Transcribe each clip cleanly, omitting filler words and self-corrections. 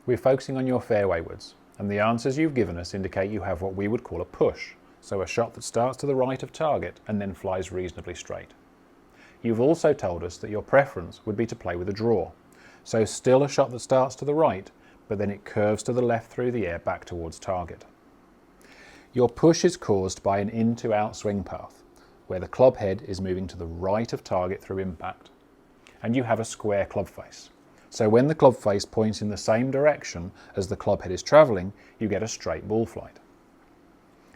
We're focusing on your fairway woods, and the answers you've given us indicate you have what we would call a push, so a shot that starts to the right of target and then flies reasonably straight. You've also told us that your preference would be to play with a draw, so still a shot that starts to the right, but then it curves to the left through the air back towards target. Your push is caused by an in to out swing path, where the club head is moving to the right of target through impact, and you have a square club face. So when the club face points in the same direction as the club head is travelling, you get a straight ball flight.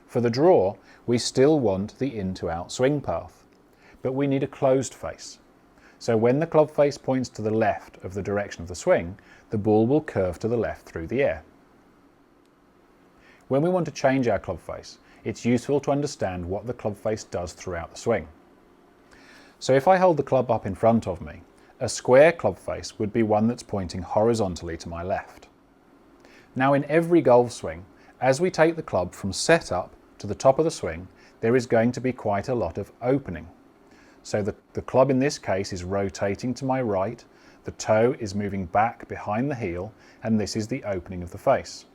For the draw, we still want the in to out swing path, but we need a closed face. So when the club face points to the left of the direction of the swing, the ball will curve to the left through the air. When we want to change our club face, it's useful to understand what the club face does throughout the swing. So if I hold the club up in front of me, a square club face would be one that's pointing horizontally to my left. Now in every golf swing, as we take the club from setup to the top of the swing, there is going to be quite a lot of opening. So the club in this case is rotating to my right, the toe is moving back behind the heel, and this is the opening of the face.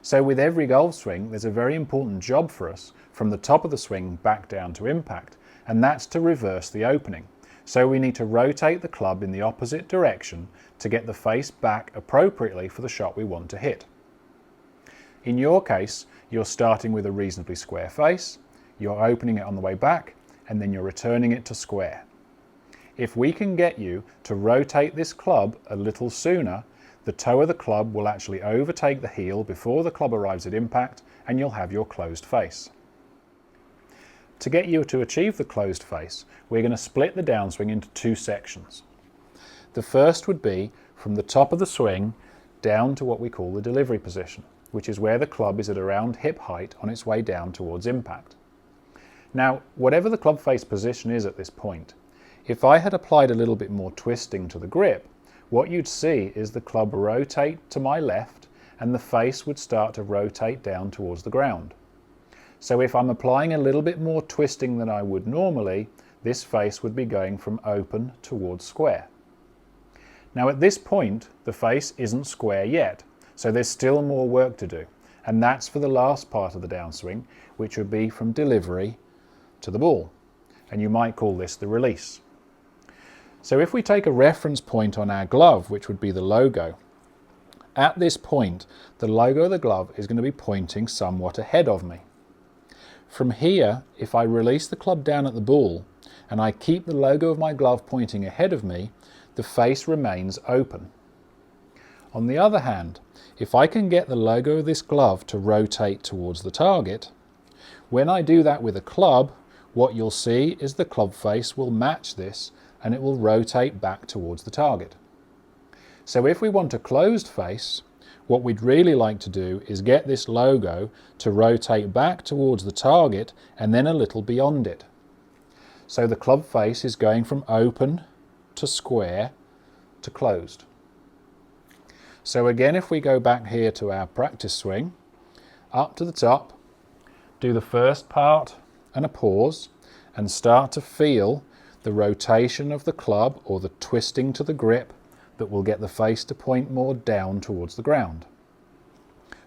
So with every golf swing, there's a very important job for us from the top of the swing back down to impact, and that's to reverse the opening. So we need to rotate the club in the opposite direction to get the face back appropriately for the shot we want to hit. In your case, you're starting with a reasonably square face, you're opening it on the way back, and then you're returning it to square. If we can get you to rotate this club a little sooner, the toe of the club will actually overtake the heel before the club arrives at impact, and you'll have your closed face. To get you to achieve the closed face, we're going to split the downswing into two sections. The first would be from the top of the swing down to what we call the delivery position, which is where the club is at around hip height on its way down towards impact. Now, whatever the club face position is at this point, if I had applied a little bit more twisting to the grip, what you'd see is the club rotate to my left and the face would start to rotate down towards the ground. So if I'm applying a little bit more twisting than I would normally, this face would be going from open towards square. Now at this point, the face isn't square yet, so there's still more work to do, and that's for the last part of the downswing, which would be from delivery to the ball, and you might call this the release. So if we take a reference point on our glove, which would be the logo, at this point, the logo of the glove is going to be pointing somewhat ahead of me. From here, if I release the club down at the ball and I keep the logo of my glove pointing ahead of me, the face remains open. On the other hand, if I can get the logo of this glove to rotate towards the target, when I do that with a club, what you'll see is the club face will match this and it will rotate back towards the target. So if we want a closed face, what we'd really like to do is get this logo to rotate back towards the target and then a little beyond it. So the club face is going from open to square to closed. So again, if we go back here to our practice swing, up to the top, do the first part and a pause, and start to feel the rotation of the club or the twisting to the grip that will get the face to point more down towards the ground.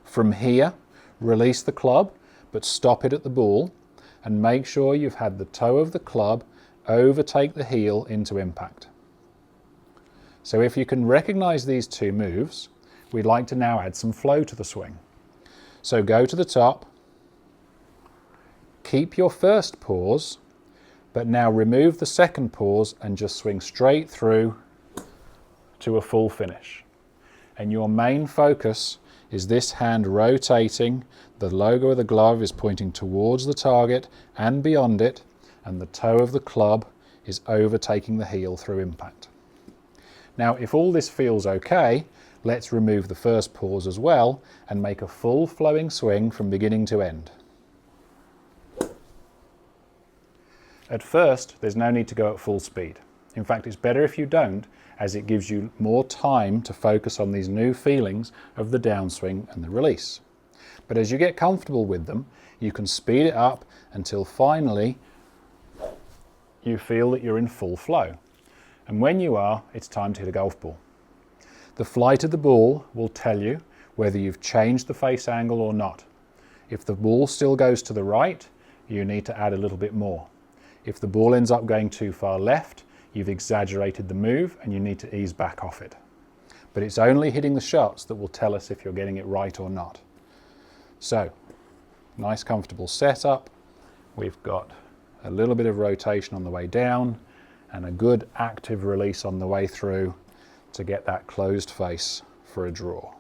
From here, release the club, but stop it at the ball, and make sure you've had the toe of the club overtake the heel into impact. So if you can recognize these two moves, we'd like to now add some flow to the swing. So go to the top, keep your first pause, but now remove the second pause and just swing straight through to a full finish. And your main focus is this hand rotating, the logo of the glove is pointing towards the target and beyond it, and the toe of the club is overtaking the heel through impact. Now, if all this feels okay, let's remove the first pause as well and make a full flowing swing from beginning to end. At first, there's no need to go at full speed. In fact, it's better if you don't, as it gives you more time to focus on these new feelings of the downswing and the release. But as you get comfortable with them, you can speed it up until finally you feel that you're in full flow. And when you are, it's time to hit a golf ball. The flight of the ball will tell you whether you've changed the face angle or not. If the ball still goes to the right, you need to add a little bit more. If the ball ends up going too far left, you've exaggerated the move and you need to ease back off it. But it's only hitting the shots that will tell us if you're getting it right or not. So, nice comfortable setup. We've got a little bit of rotation on the way down and a good active release on the way through to get that closed face for a draw.